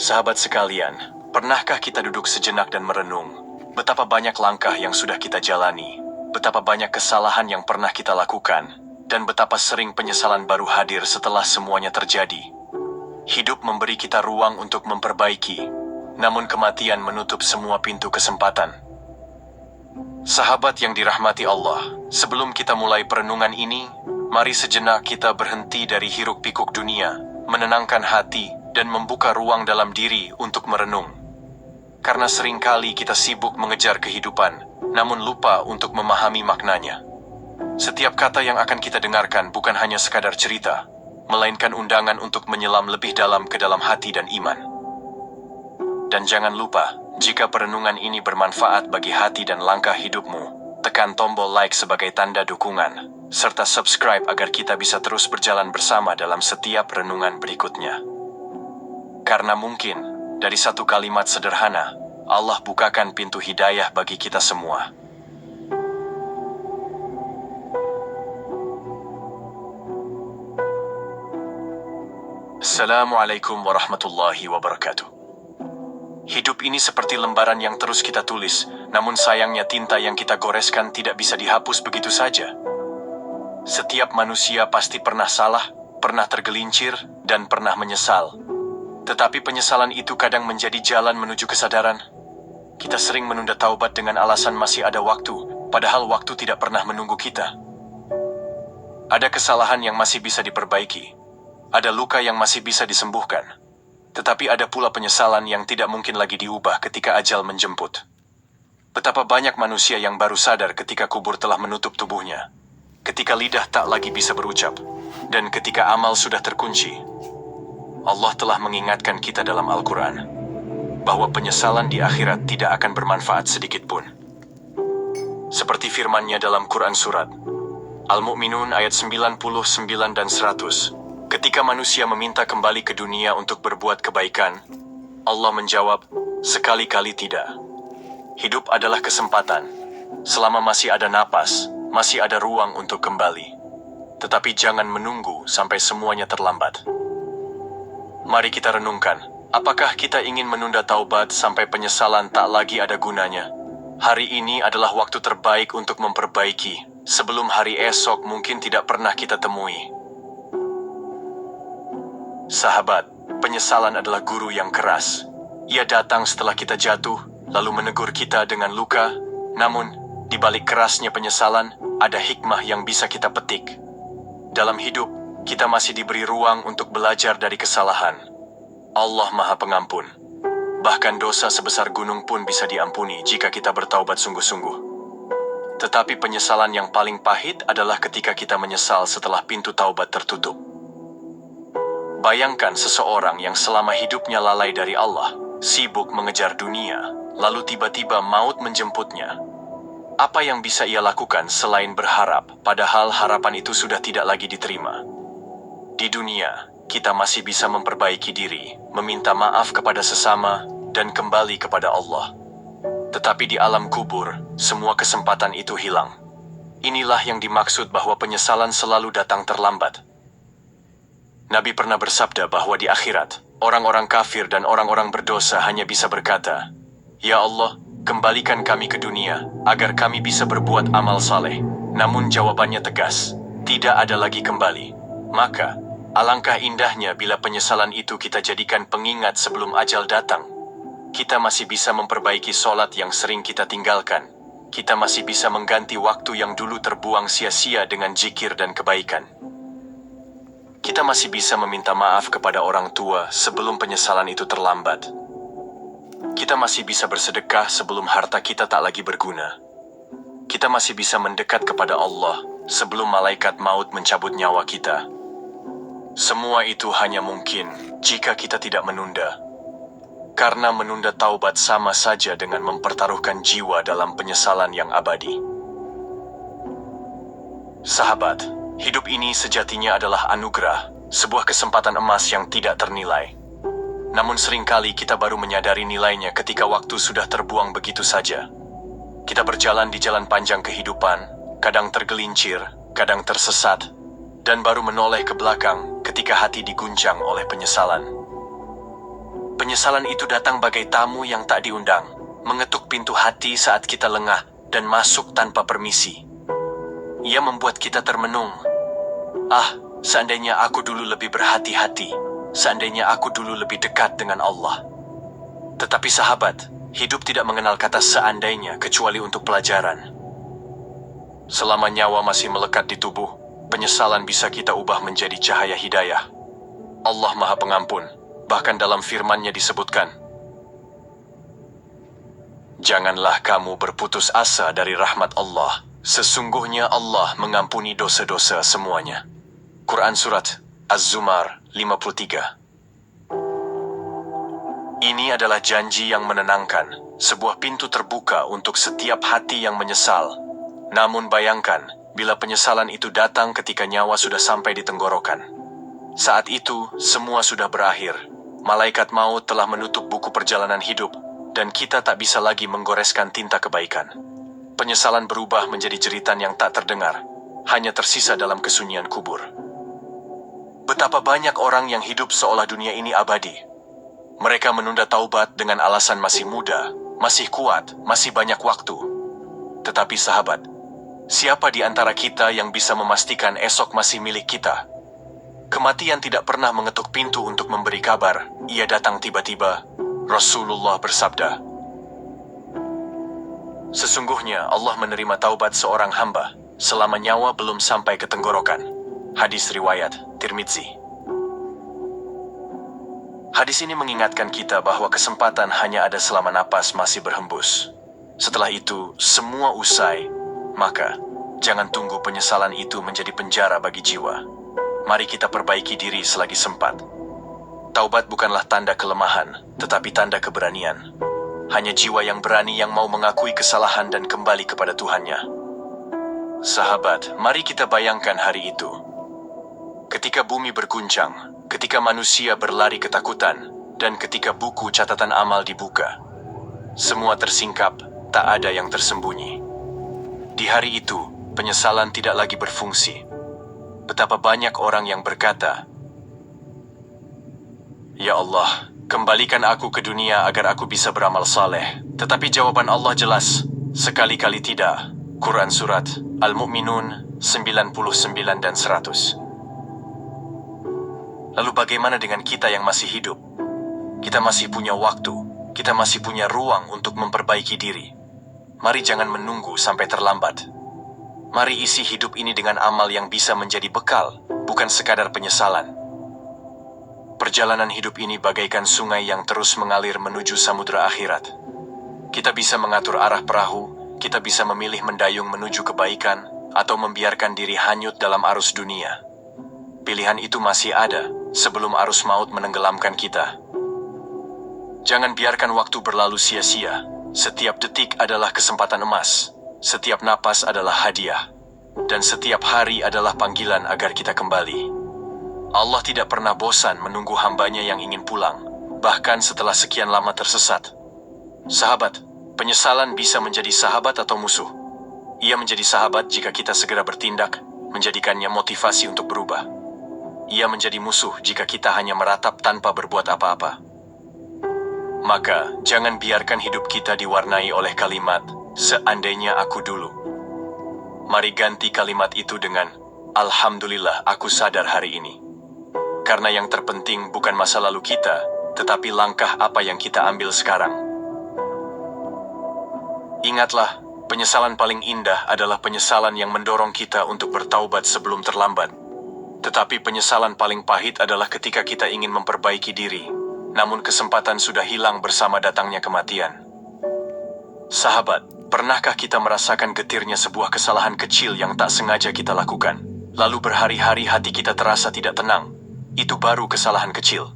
Sahabat sekalian, pernahkah kita duduk sejenak dan merenung? Betapa banyak langkah yang sudah kita jalani, betapa banyak kesalahan yang pernah kita lakukan, dan betapa sering penyesalan baru hadir setelah semuanya terjadi. Hidup memberi kita ruang untuk memperbaiki, namun kematian menutup semua pintu kesempatan. Sahabat yang dirahmati Allah, sebelum kita mulai perenungan ini, mari sejenak kita berhenti dari hiruk-pikuk dunia, menenangkan hati, dan membuka ruang dalam diri untuk merenung. Karena seringkali kita sibuk mengejar kehidupan, namun lupa untuk memahami maknanya. Setiap kata yang akan kita dengarkan bukan hanya sekadar cerita, melainkan undangan untuk menyelam lebih dalam ke dalam hati dan iman. Dan jangan lupa, jika perenungan ini bermanfaat bagi hati dan langkah hidupmu, tekan tombol like sebagai tanda dukungan, serta subscribe agar kita bisa terus berjalan bersama dalam setiap renungan berikutnya. Karena mungkin, dari satu kalimat sederhana, Allah bukakan pintu hidayah bagi kita semua. Assalamualaikum warahmatullahi wabarakatuh. Hidup ini seperti lembaran yang terus kita tulis, namun sayangnya tinta yang kita goreskan tidak bisa dihapus begitu saja. Setiap manusia pasti pernah salah, pernah tergelincir, dan pernah menyesal. Tetapi penyesalan itu kadang menjadi jalan menuju kesadaran. Kita sering menunda taubat dengan alasan masih ada waktu, padahal waktu tidak pernah menunggu kita. Ada kesalahan yang masih bisa diperbaiki, ada luka yang masih bisa disembuhkan, tetapi ada pula penyesalan yang tidak mungkin lagi diubah ketika ajal menjemput. Betapa banyak manusia yang baru sadar ketika kubur telah menutup tubuhnya, ketika lidah tak lagi bisa berucap, dan ketika amal sudah terkunci. Allah telah mengingatkan kita dalam Al-Quran, bahwa penyesalan di akhirat tidak akan bermanfaat sedikit pun. Seperti firman-Nya dalam Quran Surat Al-Mu'minun ayat 99 dan 100. Ketika manusia meminta kembali ke dunia untuk berbuat kebaikan, Allah menjawab, sekali-kali tidak. Hidup adalah kesempatan. Selama masih ada napas, masih ada ruang untuk kembali. Tetapi jangan menunggu sampai semuanya terlambat. Mari kita renungkan, apakah kita ingin menunda taubat sampai penyesalan tak lagi ada gunanya? Hari ini adalah waktu terbaik untuk memperbaiki, sebelum hari esok mungkin tidak pernah kita temui. Sahabat, penyesalan adalah guru yang keras. Ia datang setelah kita jatuh, lalu menegur kita dengan luka. Namun, di balik kerasnya penyesalan, ada hikmah yang bisa kita petik. Dalam hidup, kita masih diberi ruang untuk belajar dari kesalahan. Allah Maha Pengampun. Bahkan dosa sebesar gunung pun bisa diampuni jika kita bertaubat sungguh-sungguh. Tetapi penyesalan yang paling pahit adalah ketika kita menyesal setelah pintu taubat tertutup. Bayangkan seseorang yang selama hidupnya lalai dari Allah, sibuk mengejar dunia, lalu tiba-tiba maut menjemputnya. Apa yang bisa ia lakukan selain berharap, padahal harapan itu sudah tidak lagi diterima? Di dunia, kita masih bisa memperbaiki diri, meminta maaf kepada sesama, dan kembali kepada Allah. Tetapi di alam kubur, semua kesempatan itu hilang. Inilah yang dimaksud bahwa penyesalan selalu datang terlambat. Nabi pernah bersabda bahwa di akhirat, orang-orang kafir dan orang-orang berdosa hanya bisa berkata, "Ya Allah, kembalikan kami ke dunia, agar kami bisa berbuat amal saleh." Namun jawabannya tegas, tidak ada lagi kembali. Maka, alangkah indahnya bila penyesalan itu kita jadikan pengingat sebelum ajal datang. Kita masih bisa memperbaiki sholat yang sering kita tinggalkan. Kita masih bisa mengganti waktu yang dulu terbuang sia-sia dengan zikir dan kebaikan. Kita masih bisa meminta maaf kepada orang tua sebelum penyesalan itu terlambat. Kita masih bisa bersedekah sebelum harta kita tak lagi berguna. Kita masih bisa mendekat kepada Allah sebelum malaikat maut mencabut nyawa kita. Semua itu hanya mungkin jika kita tidak menunda. Karena menunda taubat sama saja dengan mempertaruhkan jiwa dalam penyesalan yang abadi. Sahabat, hidup ini sejatinya adalah anugerah, sebuah kesempatan emas yang tidak ternilai. Namun seringkali kita baru menyadari nilainya ketika waktu sudah terbuang begitu saja. Kita berjalan di jalan panjang kehidupan, kadang tergelincir, kadang tersesat, dan baru menoleh ke belakang ketika hati diguncang oleh penyesalan. Penyesalan itu datang bagai tamu yang tak diundang, mengetuk pintu hati saat kita lengah dan masuk tanpa permisi. Ia membuat kita termenung. Ah, seandainya aku dulu lebih berhati-hati, seandainya aku dulu lebih dekat dengan Allah. Tetapi sahabat, hidup tidak mengenal kata seandainya kecuali untuk pelajaran. Selama nyawa masih melekat di tubuh, penyesalan bisa kita ubah menjadi cahaya hidayah. Allah Maha Pengampun, bahkan dalam firman-Nya disebutkan, "Janganlah kamu berputus asa dari rahmat Allah. Sesungguhnya Allah mengampuni dosa-dosa semuanya." Quran Surat Az-Zumar 53. Ini adalah janji yang menenangkan, sebuah pintu terbuka untuk setiap hati yang menyesal. Namun bayangkan, bila penyesalan itu datang ketika nyawa sudah sampai di tenggorokan. Saat itu, semua sudah berakhir. Malaikat maut telah menutup buku perjalanan hidup, dan kita tak bisa lagi menggoreskan tinta kebaikan. Penyesalan berubah menjadi jeritan yang tak terdengar, hanya tersisa dalam kesunyian kubur. Betapa banyak orang yang hidup seolah dunia ini abadi. Mereka menunda taubat dengan alasan masih muda, masih kuat, masih banyak waktu. Tetapi sahabat, siapa di antara kita yang bisa memastikan esok masih milik kita? Kematian tidak pernah mengetuk pintu untuk memberi kabar, ia datang tiba-tiba. Rasulullah bersabda, "Sesungguhnya Allah menerima taubat seorang hamba selama nyawa belum sampai ke tenggorokan." Hadis riwayat Tirmidzi. Hadis ini mengingatkan kita bahwa kesempatan hanya ada selama napas masih berhembus. Setelah itu, semua usai. Maka, jangan tunggu penyesalan itu menjadi penjara bagi jiwa. Mari kita perbaiki diri selagi sempat. Taubat bukanlah tanda kelemahan, tetapi tanda keberanian. Hanya jiwa yang berani yang mau mengakui kesalahan dan kembali kepada Tuhannya. Sahabat, mari kita bayangkan hari itu. Ketika bumi berguncang, ketika manusia berlari ketakutan, dan ketika buku catatan amal dibuka. Semua tersingkap, tak ada yang tersembunyi. Di hari itu, penyesalan tidak lagi berfungsi. Betapa banyak orang yang berkata, "Ya Allah, kembalikan aku ke dunia agar aku bisa beramal saleh." Tetapi jawaban Allah jelas, sekali-kali tidak. Quran Surat Al-Mu'minun 99 dan 100. Lalu bagaimana dengan kita yang masih hidup? Kita masih punya waktu, kita masih punya ruang untuk memperbaiki diri. Mari jangan menunggu sampai terlambat. Mari isi hidup ini dengan amal yang bisa menjadi bekal, bukan sekadar penyesalan. Perjalanan hidup ini bagaikan sungai yang terus mengalir menuju samudera akhirat. Kita bisa mengatur arah perahu, kita bisa memilih mendayung menuju kebaikan, atau membiarkan diri hanyut dalam arus dunia. Pilihan itu masih ada, sebelum arus maut menenggelamkan kita. Jangan biarkan waktu berlalu sia-sia. Setiap detik adalah kesempatan emas. Setiap napas adalah hadiah, dan setiap hari adalah panggilan agar kita kembali. Allah tidak pernah bosan menunggu hambanya yang ingin pulang, bahkan setelah sekian lama tersesat. Sahabat, penyesalan bisa menjadi sahabat atau musuh. Ia menjadi sahabat jika kita segera bertindak, menjadikannya motivasi untuk berubah. Ia menjadi musuh jika kita hanya meratap tanpa berbuat apa-apa. Maka, jangan biarkan hidup kita diwarnai oleh kalimat, "Seandainya aku dulu." Mari ganti kalimat itu dengan, "Alhamdulillah aku sadar hari ini." Karena yang terpenting bukan masa lalu kita, tetapi langkah apa yang kita ambil sekarang. Ingatlah, penyesalan paling indah adalah penyesalan yang mendorong kita untuk bertaubat sebelum terlambat. Tetapi penyesalan paling pahit adalah ketika kita ingin memperbaiki diri, namun kesempatan sudah hilang bersama datangnya kematian. Sahabat, pernahkah kita merasakan getirnya sebuah kesalahan kecil yang tak sengaja kita lakukan? Lalu berhari-hari hati kita terasa tidak tenang. Itu baru kesalahan kecil.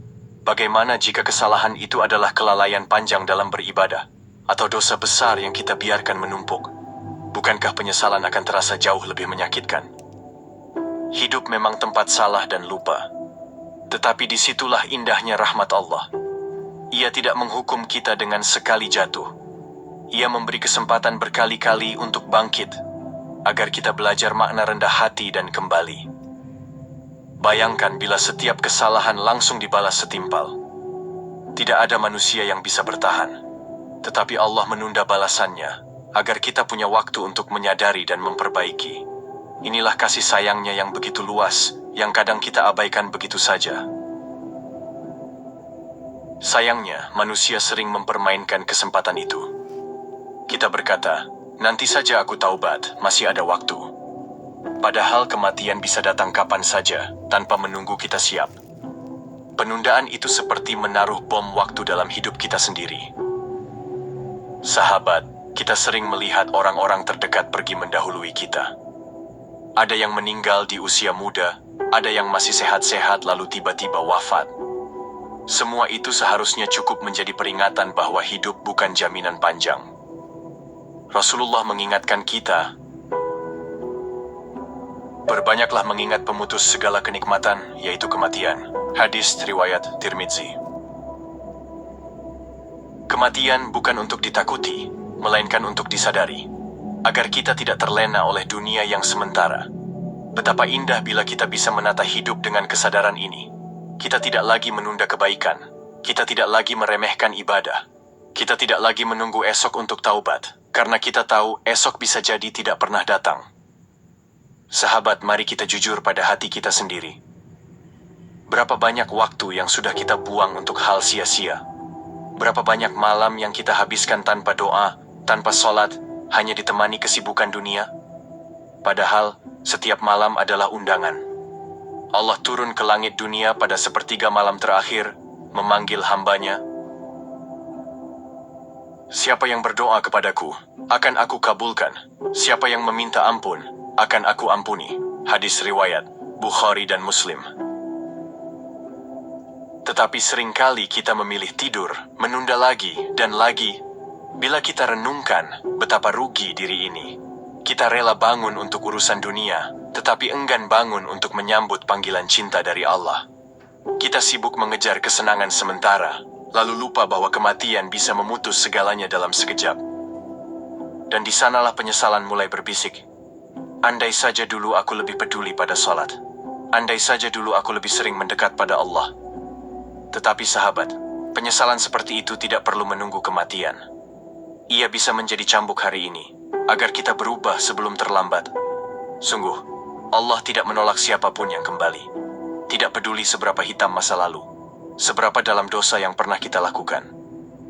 Bagaimana jika kesalahan itu adalah kelalaian panjang dalam beribadah? Atau dosa besar yang kita biarkan menumpuk? Bukankah penyesalan akan terasa jauh lebih menyakitkan? Hidup memang tempat salah dan lupa. Tetapi disitulah indahnya rahmat Allah. Ia tidak menghukum kita dengan sekali jatuh. Ia memberi kesempatan berkali-kali untuk bangkit, agar kita belajar makna rendah hati dan kembali. Bayangkan bila setiap kesalahan langsung dibalas setimpal. Tidak ada manusia yang bisa bertahan. Tetapi Allah menunda balasannya, agar kita punya waktu untuk menyadari dan memperbaiki. Inilah kasih sayangnya yang begitu luas, yang kadang kita abaikan begitu saja. Sayangnya, manusia sering mempermainkan kesempatan itu. Kita berkata, nanti saja aku taubat, masih ada waktu. Padahal kematian bisa datang kapan saja, tanpa menunggu kita siap. Penundaan itu seperti menaruh bom waktu dalam hidup kita sendiri. Sahabat, kita sering melihat orang-orang terdekat pergi mendahului kita. Ada yang meninggal di usia muda, ada yang masih sehat-sehat lalu tiba-tiba wafat. Semua itu seharusnya cukup menjadi peringatan bahwa hidup bukan jaminan panjang. Rasulullah mengingatkan kita, berbanyaklah mengingat pemutus segala kenikmatan, yaitu kematian. Hadis riwayat Tirmidzi. Kematian bukan untuk ditakuti, melainkan untuk disadari, agar kita tidak terlena oleh dunia yang sementara. Betapa indah bila kita bisa menata hidup dengan kesadaran ini. Kita tidak lagi menunda kebaikan, kita tidak lagi meremehkan ibadah, kita tidak lagi menunggu esok untuk taubat, karena kita tahu esok bisa jadi tidak pernah datang. Sahabat, mari kita jujur pada hati kita sendiri. Berapa banyak waktu yang sudah kita buang untuk hal sia-sia? Berapa banyak malam yang kita habiskan tanpa doa, tanpa sholat, hanya ditemani kesibukan dunia? Padahal, setiap malam adalah undangan. Allah turun ke langit dunia pada sepertiga malam terakhir, memanggil hambanya. Siapa yang berdoa kepadaku, akan aku kabulkan. Siapa yang meminta ampun, akan aku ampuni. Hadis riwayat Bukhari dan Muslim. Tetapi seringkali kita memilih tidur, menunda lagi dan lagi. Bila kita renungkan betapa rugi diri ini, kita rela bangun untuk urusan dunia, tetapi enggan bangun untuk menyambut panggilan cinta dari Allah. Kita sibuk mengejar kesenangan sementara, lalu lupa bahwa kematian bisa memutus segalanya dalam sekejap. Dan di sanalah penyesalan mulai berbisik. Andai saja dulu aku lebih peduli pada sholat. Andai saja dulu aku lebih sering mendekat pada Allah. Tetapi sahabat, penyesalan seperti itu tidak perlu menunggu kematian. Ia bisa menjadi cambuk hari ini, agar kita berubah sebelum terlambat. Sungguh, Allah tidak menolak siapapun yang kembali. Tidak peduli seberapa hitam masa lalu, seberapa dalam dosa yang pernah kita lakukan.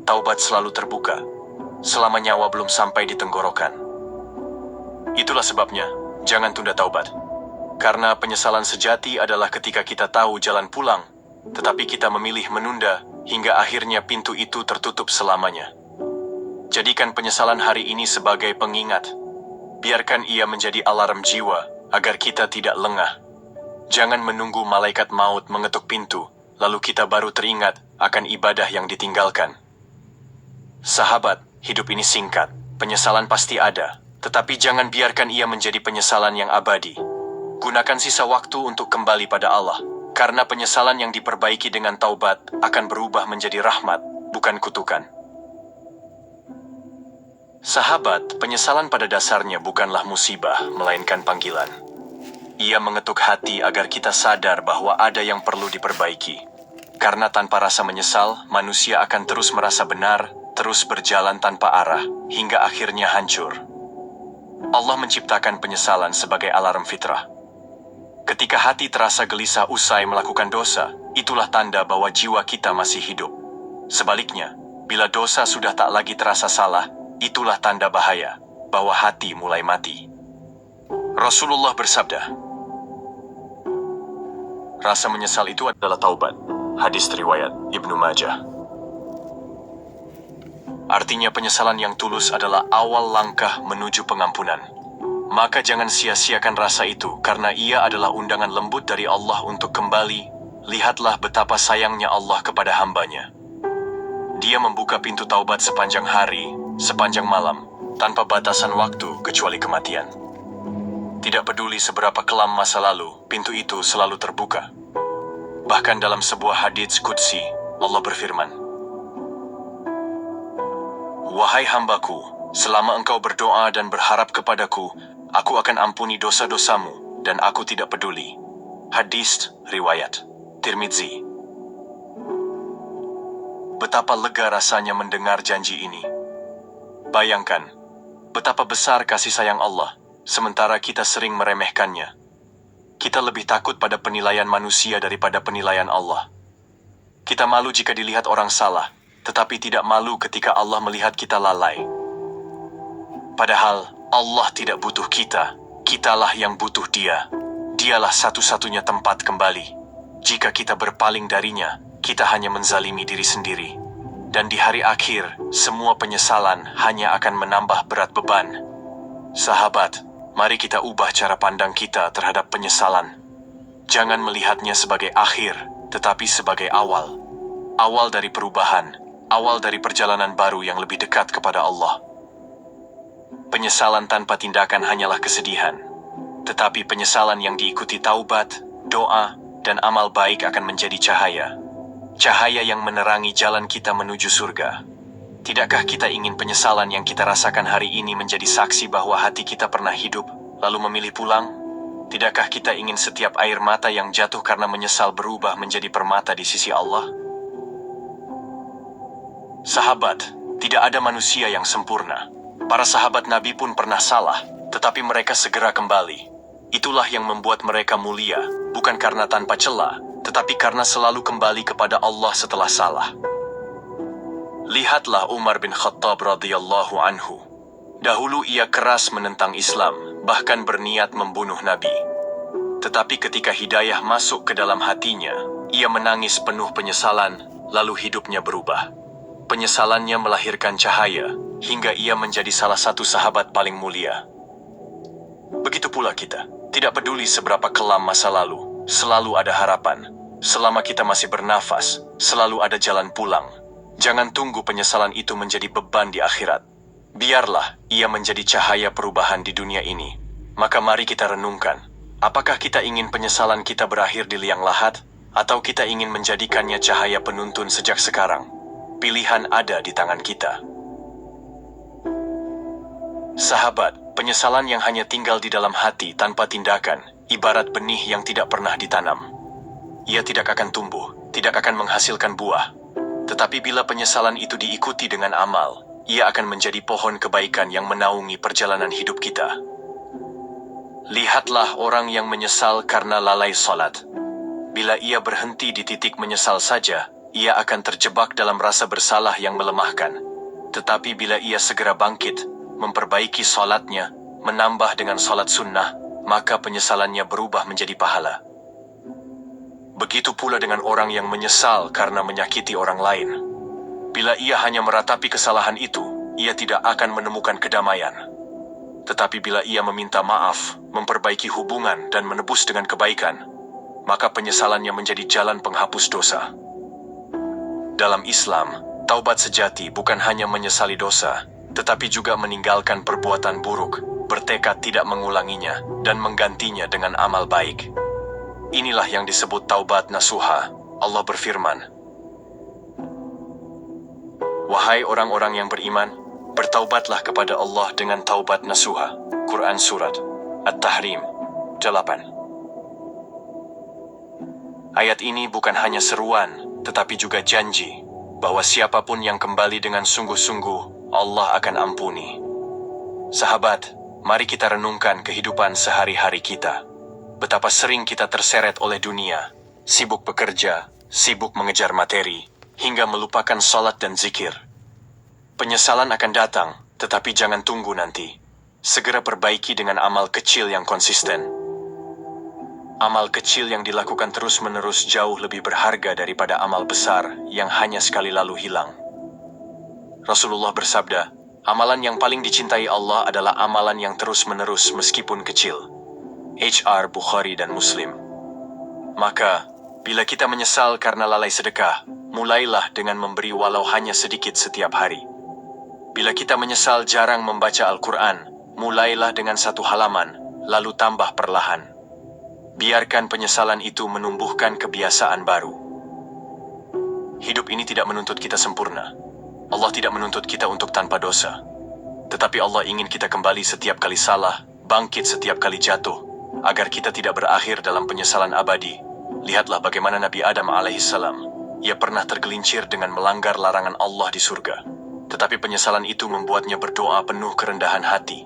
Taubat selalu terbuka, selama nyawa belum sampai di tenggorokan. Itulah sebabnya, jangan tunda taubat. Karena penyesalan sejati adalah ketika kita tahu jalan pulang, tetapi kita memilih menunda hingga akhirnya pintu itu tertutup selamanya. Jadikan penyesalan hari ini sebagai pengingat. Biarkan ia menjadi alarm jiwa agar kita tidak lengah. Jangan menunggu malaikat maut mengetuk pintu, lalu kita baru teringat akan ibadah yang ditinggalkan. Sahabat, hidup ini singkat, penyesalan pasti ada, tetapi jangan biarkan ia menjadi penyesalan yang abadi. Gunakan sisa waktu untuk kembali pada Allah. Karena penyesalan yang diperbaiki dengan taubat akan berubah menjadi rahmat, bukan kutukan. Sahabat, penyesalan pada dasarnya bukanlah musibah, melainkan panggilan. Ia mengetuk hati agar kita sadar bahwa ada yang perlu diperbaiki. Karena tanpa rasa menyesal, manusia akan terus merasa benar, terus berjalan tanpa arah, hingga akhirnya hancur. Allah menciptakan penyesalan sebagai alarm fitrah. Ketika hati terasa gelisah usai melakukan dosa, itulah tanda bahwa jiwa kita masih hidup. Sebaliknya, bila dosa sudah tak lagi terasa salah, itulah tanda bahaya, bahwa hati mulai mati. Rasulullah bersabda, rasa menyesal itu adalah taubat. Hadis riwayat Ibnu Majah. Artinya penyesalan yang tulus adalah awal langkah menuju pengampunan. Maka jangan sia-siakan rasa itu, karena ia adalah undangan lembut dari Allah untuk kembali. Lihatlah betapa sayangnya Allah kepada hambanya. Dia membuka pintu taubat sepanjang hari, sepanjang malam, tanpa batasan waktu kecuali kematian. Tidak peduli seberapa kelam masa lalu, pintu itu selalu terbuka. Bahkan dalam sebuah hadits qudsi, Allah berfirman, "Wahai hambaku, selama engkau berdoa dan berharap kepadaku, aku akan ampuni dosa-dosamu, dan aku tidak peduli." Hadis riwayat Tirmidzi. betapa lega rasanya mendengar janji ini. Bayangkan, betapa besar kasih sayang Allah, sementara kita sering meremehkannya. Kita lebih takut pada penilaian manusia daripada penilaian Allah. Kita malu jika dilihat orang salah, tetapi tidak malu ketika Allah melihat kita lalai. Padahal Allah tidak butuh kita, kitalah yang butuh Dia. Dialah satu-satunya tempat kembali. Jika kita berpaling darinya, kita hanya menzalimi diri sendiri. Dan di hari akhir, semua penyesalan hanya akan menambah berat beban. Sahabat, mari kita ubah cara pandang kita terhadap penyesalan. Jangan melihatnya sebagai akhir, tetapi sebagai awal. Awal dari perubahan, awal dari perjalanan baru yang lebih dekat kepada Allah. Penyesalan tanpa tindakan hanyalah kesedihan. Tetapi penyesalan yang diikuti taubat, doa, dan amal baik akan menjadi cahaya. Cahaya yang menerangi jalan kita menuju surga. Tidakkah kita ingin penyesalan yang kita rasakan hari ini menjadi saksi bahwa hati kita pernah hidup, lalu memilih pulang? Tidakkah kita ingin setiap air mata yang jatuh karena menyesal berubah menjadi permata di sisi Allah? Sahabat, tidak ada manusia yang sempurna. Para sahabat Nabi pun pernah salah, tetapi mereka segera kembali. Itulah yang membuat mereka mulia, bukan karena tanpa celah, tetapi karena selalu kembali kepada Allah setelah salah. Lihatlah Umar bin Khattab radhiyallahu anhu. Dahulu ia keras menentang Islam, bahkan berniat membunuh Nabi. Tetapi ketika hidayah masuk ke dalam hatinya, ia menangis penuh penyesalan, lalu hidupnya berubah. Penyesalannya melahirkan cahaya, hingga ia menjadi salah satu sahabat paling mulia. Begitu pula kita, tidak peduli seberapa kelam masa lalu, selalu ada harapan. Selama kita masih bernafas, selalu ada jalan pulang. Jangan tunggu penyesalan itu menjadi beban di akhirat. Biarlah ia menjadi cahaya perubahan di dunia ini. Maka mari kita renungkan, apakah kita ingin penyesalan kita berakhir di liang lahat, atau kita ingin menjadikannya cahaya penuntun sejak sekarang? Pilihan ada di tangan kita. Sahabat, penyesalan yang hanya tinggal di dalam hati tanpa tindakan, ibarat benih yang tidak pernah ditanam. Ia tidak akan tumbuh, tidak akan menghasilkan buah. Tetapi bila penyesalan itu diikuti dengan amal, ia akan menjadi pohon kebaikan yang menaungi perjalanan hidup kita. Lihatlah orang yang menyesal karena lalai salat. Bila ia berhenti di titik menyesal saja, ia akan terjebak dalam rasa bersalah yang melemahkan. Tetapi bila ia segera bangkit, memperbaiki salatnya, menambah dengan salat sunnah, maka penyesalannya berubah menjadi pahala. Begitu pula dengan orang yang menyesal karena menyakiti orang lain. Bila ia hanya meratapi kesalahan itu, ia tidak akan menemukan kedamaian. Tetapi bila ia meminta maaf, memperbaiki hubungan dan menebus dengan kebaikan, maka penyesalannya menjadi jalan penghapus dosa. Dalam Islam, taubat sejati bukan hanya menyesali dosa, tetapi juga meninggalkan perbuatan buruk, bertekad tidak mengulanginya, dan menggantinya dengan amal baik. Inilah yang disebut taubat nasuha. Allah berfirman, "Wahai orang-orang yang beriman, bertaubatlah kepada Allah dengan taubat nasuha." Quran Surat At-Tahrim 8. Ayat ini bukan hanya seruan, tetapi juga janji, bahwa siapapun yang kembali dengan sungguh-sungguh, Allah akan ampuni. Sahabat, mari kita renungkan kehidupan sehari-hari kita. Betapa sering kita terseret oleh dunia, sibuk bekerja, sibuk mengejar materi, hingga melupakan salat dan zikir. Penyesalan akan datang, tetapi jangan tunggu nanti. Segera perbaiki dengan amal kecil yang konsisten. Amal kecil yang dilakukan terus-menerus jauh lebih berharga daripada amal besar yang hanya sekali lalu hilang. Rasulullah bersabda, amalan yang paling dicintai Allah adalah amalan yang terus-menerus meskipun kecil. HR Bukhari dan Muslim. Maka, bila kita menyesal karena lalai sedekah, mulailah dengan memberi walau hanya sedikit setiap hari. Bila kita menyesal jarang membaca Al-Quran, mulailah dengan 1 halaman, lalu tambah perlahan. Biarkan penyesalan itu menumbuhkan kebiasaan baru. Hidup ini tidak menuntut kita sempurna. Allah tidak menuntut kita untuk tanpa dosa. Tetapi Allah ingin kita kembali setiap kali salah, bangkit setiap kali jatuh, agar kita tidak berakhir dalam penyesalan abadi. Lihatlah bagaimana Nabi Adam alaihissalam. Ia pernah tergelincir dengan melanggar larangan Allah di surga. Tetapi penyesalan itu membuatnya berdoa penuh kerendahan hati.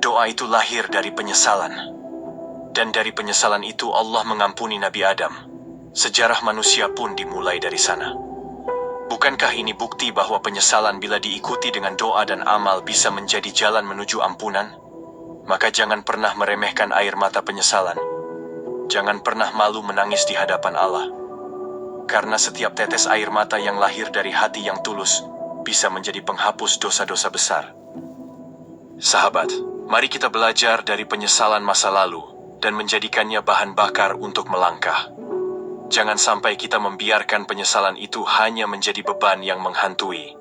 Doa itu lahir dari penyesalan. Dan dari penyesalan itu Allah mengampuni Nabi Adam. Sejarah manusia pun dimulai dari sana. Bukankah ini bukti bahwa penyesalan bila diikuti dengan doa dan amal bisa menjadi jalan menuju ampunan? Maka jangan pernah meremehkan air mata penyesalan. Jangan pernah malu menangis di hadapan Allah. Karena setiap tetes air mata yang lahir dari hati yang tulus bisa menjadi penghapus dosa-dosa besar. Sahabat, mari kita belajar dari penyesalan masa lalu dan menjadikannya bahan bakar untuk melangkah. Jangan sampai kita membiarkan penyesalan itu hanya menjadi beban yang menghantui,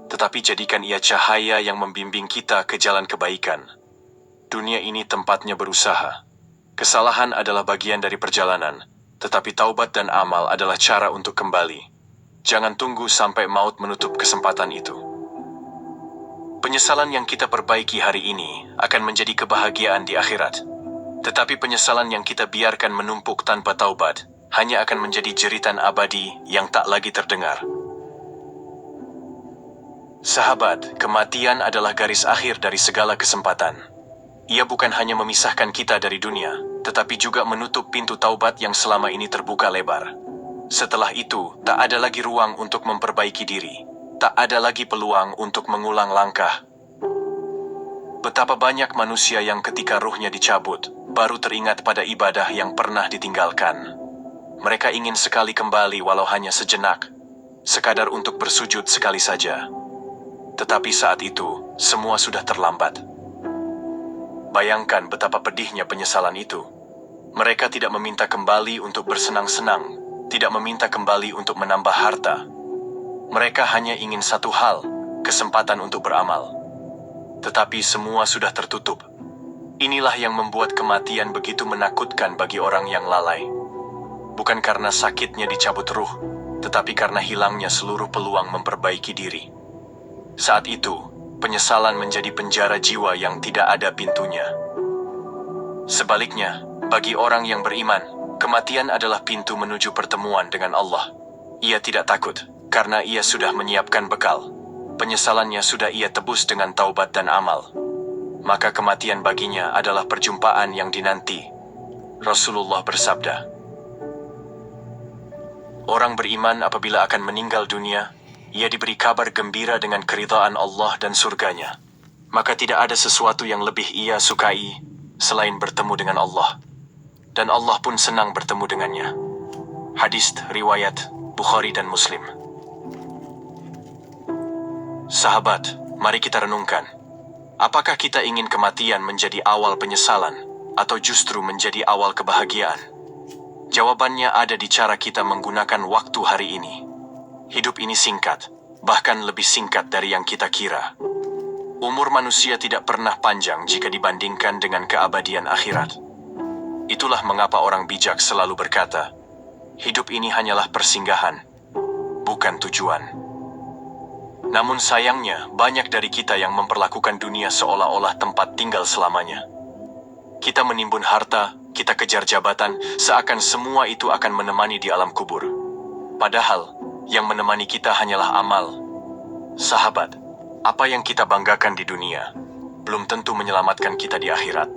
tetapi jadikan ia cahaya yang membimbing kita ke jalan kebaikan. Dunia ini tempatnya berusaha. Kesalahan adalah bagian dari perjalanan, tetapi taubat dan amal adalah cara untuk kembali. Jangan tunggu sampai maut menutup kesempatan itu. Penyesalan yang kita perbaiki hari ini akan menjadi kebahagiaan di akhirat. Tetapi penyesalan yang kita biarkan menumpuk tanpa taubat hanya akan menjadi jeritan abadi yang tak lagi terdengar. Sahabat, kematian adalah garis akhir dari segala kesempatan. Ia bukan hanya memisahkan kita dari dunia, tetapi juga menutup pintu taubat yang selama ini terbuka lebar. Setelah itu, tak ada lagi ruang untuk memperbaiki diri. Tak ada lagi peluang untuk mengulang langkah. Betapa banyak manusia yang ketika ruhnya dicabut, baru teringat pada ibadah yang pernah ditinggalkan. Mereka ingin sekali kembali walau hanya sejenak, sekadar untuk bersujud sekali saja. Tetapi saat itu, semua sudah terlambat. Bayangkan betapa pedihnya penyesalan itu. Mereka tidak meminta kembali untuk bersenang-senang, tidak meminta kembali untuk menambah harta. Mereka hanya ingin satu hal, kesempatan untuk beramal. Tetapi semua sudah tertutup. Inilah yang membuat kematian begitu menakutkan bagi orang yang lalai. Bukan karena sakitnya dicabut ruh, tetapi karena hilangnya seluruh peluang memperbaiki diri. Saat itu, penyesalan menjadi penjara jiwa yang tidak ada pintunya. Sebaliknya, bagi orang yang beriman, kematian adalah pintu menuju pertemuan dengan Allah. Ia tidak takut, karena ia sudah menyiapkan bekal. Penyesalannya sudah ia tebus dengan taubat dan amal. Maka kematian baginya adalah perjumpaan yang dinanti. Rasulullah bersabda, orang beriman apabila akan meninggal dunia, ia diberi kabar gembira dengan keridhaan Allah dan surganya. Maka tidak ada sesuatu yang lebih ia sukai selain bertemu dengan Allah. Dan Allah pun senang bertemu dengannya. Hadis riwayat Bukhari dan Muslim. Sahabat, mari kita renungkan. Apakah kita ingin kematian menjadi awal penyesalan atau justru menjadi awal kebahagiaan? Jawabannya ada di cara kita menggunakan waktu hari ini. Hidup ini singkat, bahkan lebih singkat dari yang kita kira. Umur manusia tidak pernah panjang jika dibandingkan dengan keabadian akhirat. Itulah mengapa orang bijak selalu berkata, hidup ini hanyalah persinggahan, bukan tujuan. Namun sayangnya, banyak dari kita yang memperlakukan dunia seolah-olah tempat tinggal selamanya. Kita menimbun harta, kita kejar jabatan, seakan semua itu akan menemani di alam kubur. Padahal, yang menemani kita hanyalah amal. Sahabat, apa yang kita banggakan di dunia belum tentu menyelamatkan kita di akhirat.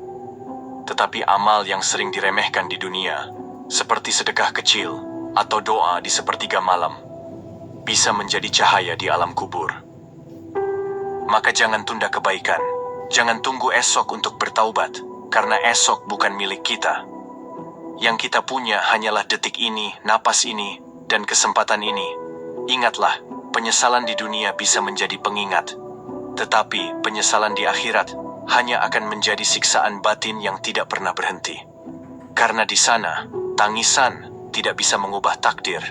Tetapi amal yang sering diremehkan di dunia, seperti sedekah kecil atau doa di sepertiga malam, bisa menjadi cahaya di alam kubur. Maka jangan tunda kebaikan, jangan tunggu esok untuk bertaubat, karena esok bukan milik kita. Yang kita punya hanyalah detik ini, napas ini, dan kesempatan ini. Ingatlah, penyesalan di dunia bisa menjadi pengingat, tetapi penyesalan di akhirat hanya akan menjadi siksaan batin yang tidak pernah berhenti. Karena di sana, tangisan tidak bisa mengubah takdir.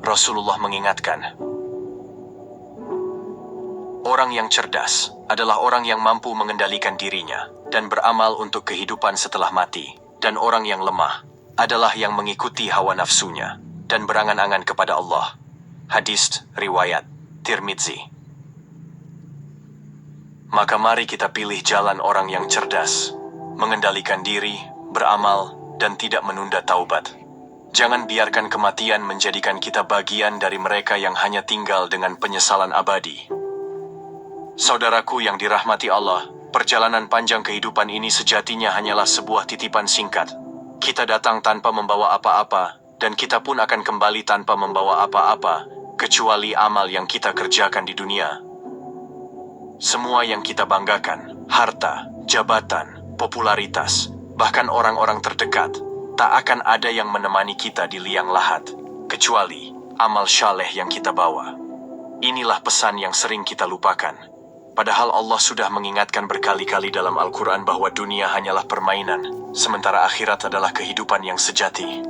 Rasulullah mengingatkan, orang yang cerdas adalah orang yang mampu mengendalikan dirinya dan beramal untuk kehidupan setelah mati, dan orang yang lemah adalah yang mengikuti hawa nafsunya dan berangan-angan kepada Allah. Hadis riwayat Tirmidzi. Maka mari kita pilih jalan orang yang cerdas, mengendalikan diri, beramal, dan tidak menunda taubat. Jangan biarkan kematian menjadikan kita bagian dari mereka yang hanya tinggal dengan penyesalan abadi. Saudaraku yang dirahmati Allah, perjalanan panjang kehidupan ini sejatinya hanyalah sebuah titipan singkat. Kita datang tanpa membawa apa-apa, dan kita pun akan kembali tanpa membawa apa-apa, kecuali amal yang kita kerjakan di dunia. Semua yang kita banggakan, harta, jabatan, popularitas, bahkan orang-orang terdekat, tak akan ada yang menemani kita di liang lahat, kecuali amal syaleh yang kita bawa. Inilah pesan yang sering kita lupakan. Padahal Allah sudah mengingatkan berkali-kali dalam Al-Quran bahwa dunia hanyalah permainan, sementara akhirat adalah kehidupan yang sejati.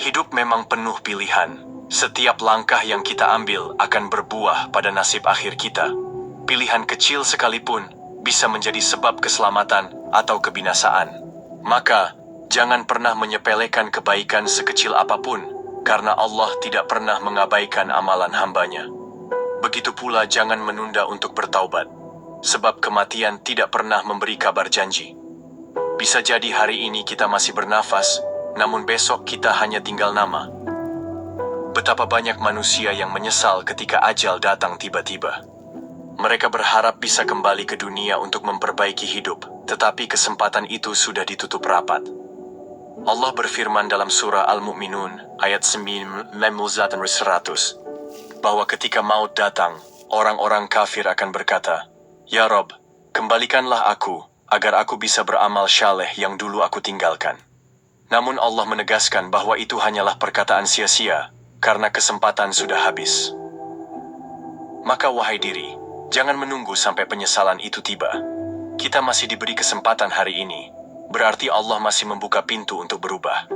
Hidup memang penuh pilihan. Setiap langkah yang kita ambil akan berbuah pada nasib akhir kita. Pilihan kecil sekalipun bisa menjadi sebab keselamatan atau kebinasaan. Maka, jangan pernah menyepelekan kebaikan sekecil apapun, karena Allah tidak pernah mengabaikan amalan hambanya. Begitu pula jangan menunda untuk bertaubat, sebab kematian tidak pernah memberi kabar janji. Bisa jadi hari ini kita masih bernafas, namun besok kita hanya tinggal nama. Betapa banyak manusia yang menyesal ketika ajal datang tiba-tiba. Mereka berharap bisa kembali ke dunia untuk memperbaiki hidup, tetapi kesempatan itu sudah ditutup rapat. Allah berfirman dalam surah Al-Mu'minun, ayat 100, bahwa ketika maut datang, orang-orang kafir akan berkata, "Ya Rob, kembalikanlah aku, agar aku bisa beramal syaleh yang dulu aku tinggalkan." Namun Allah menegaskan bahwa itu hanyalah perkataan sia-sia, karena kesempatan sudah habis. Maka wahai diri, jangan menunggu sampai penyesalan itu tiba. Kita masih diberi kesempatan hari ini, berarti Allah masih membuka pintu untuk berubah.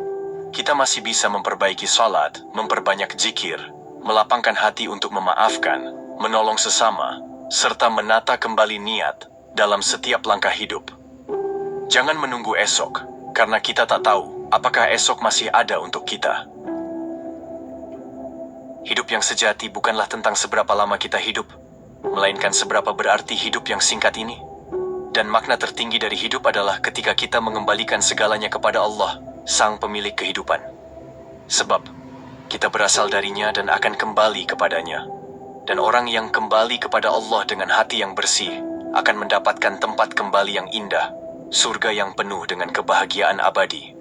Kita masih bisa memperbaiki salat, memperbanyak zikir, melapangkan hati untuk memaafkan, menolong sesama, serta menata kembali niat dalam setiap langkah hidup. Jangan menunggu esok, karena kita tak tahu apakah esok masih ada untuk kita. Hidup yang sejati bukanlah tentang seberapa lama kita hidup, melainkan seberapa berarti hidup yang singkat ini. Dan makna tertinggi dari hidup adalah ketika kita mengembalikan segalanya kepada Allah, Sang Pemilik kehidupan. Sebab, kita berasal darinya dan akan kembali kepadanya. Dan orang yang kembali kepada Allah dengan hati yang bersih, akan mendapatkan tempat kembali yang indah, surga yang penuh dengan kebahagiaan abadi.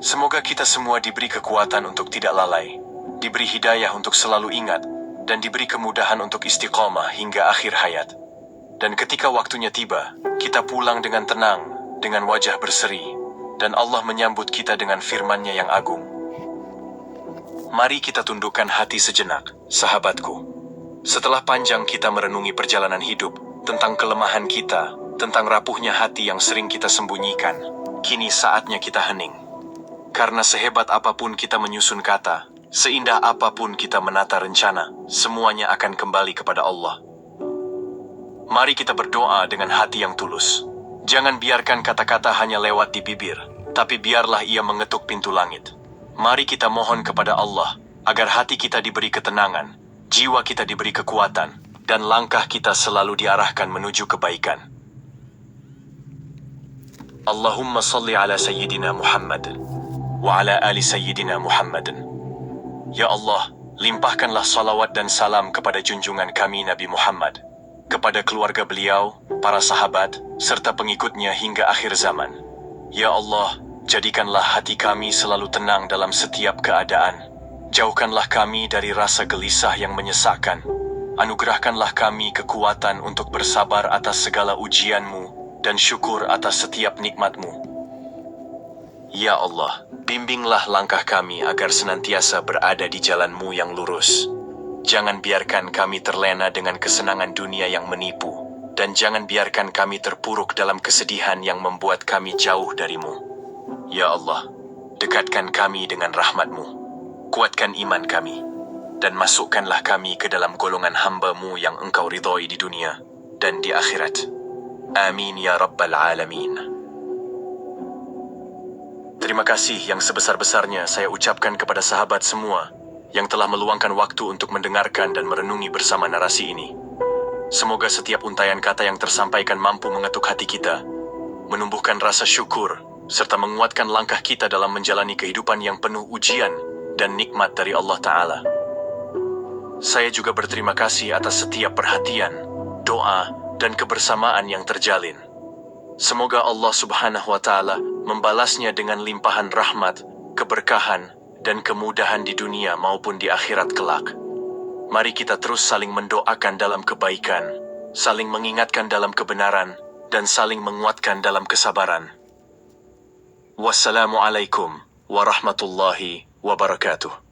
Semoga kita semua diberi kekuatan untuk tidak lalai, diberi hidayah untuk selalu ingat, dan diberi kemudahan untuk istiqomah hingga akhir hayat. Dan ketika waktunya tiba, kita pulang dengan tenang, dengan wajah berseri, dan Allah menyambut kita dengan firman-Nya yang agung. Mari kita tundukkan hati sejenak, sahabatku. Setelah panjang kita merenungi perjalanan hidup, tentang kelemahan kita, tentang rapuhnya hati yang sering kita sembunyikan, kini saatnya kita hening. Karena sehebat apapun kita menyusun kata, seindah apapun kita menata rencana, semuanya akan kembali kepada Allah. Mari kita berdoa dengan hati yang tulus. Jangan biarkan kata-kata hanya lewat di bibir, tapi biarlah ia mengetuk pintu langit. Mari kita mohon kepada Allah, agar hati kita diberi ketenangan, jiwa kita diberi kekuatan, dan langkah kita selalu diarahkan menuju kebaikan. Allahumma salli ala Sayyidina Muhammad, wa ala ali Sayyidina Muhammad. Ya Allah, limpahkanlah salawat dan salam kepada junjungan kami Nabi Muhammad, kepada keluarga beliau, para sahabat, serta pengikutnya hingga akhir zaman. Ya Allah, jadikanlah hati kami selalu tenang dalam setiap keadaan. Jauhkanlah kami dari rasa gelisah yang menyesakkan. Anugerahkanlah kami kekuatan untuk bersabar atas segala ujian-Mu dan syukur atas setiap nikmat-Mu. Ya Allah, bimbinglah langkah kami agar senantiasa berada di jalan-Mu yang lurus. Jangan biarkan kami terlena dengan kesenangan dunia yang menipu, dan jangan biarkan kami terpuruk dalam kesedihan yang membuat kami jauh dari-Mu. Ya Allah, dekatkan kami dengan rahmat-Mu, kuatkan iman kami, dan masukkanlah kami ke dalam golongan hamba-Mu yang Engkau ridhoi di dunia dan di akhirat. Amin ya Rabbal Alamin. Terima kasih yang sebesar-besarnya saya ucapkan kepada sahabat semua yang telah meluangkan waktu untuk mendengarkan dan merenungi bersama narasi ini. Semoga setiap untayan kata yang tersampaikan mampu mengetuk hati kita, menumbuhkan rasa syukur, serta menguatkan langkah kita dalam menjalani kehidupan yang penuh ujian dan nikmat dari Allah Ta'ala. Saya juga berterima kasih atas setiap perhatian, doa, dan kebersamaan yang terjalin. Semoga Allah Subhanahu wa Ta'ala membalasnya dengan limpahan rahmat, keberkahan, dan kemudahan di dunia maupun di akhirat kelak. Mari kita terus saling mendoakan dalam kebaikan, saling mengingatkan dalam kebenaran, dan saling menguatkan dalam kesabaran. Wassalamualaikum warahmatullahi wabarakatuh.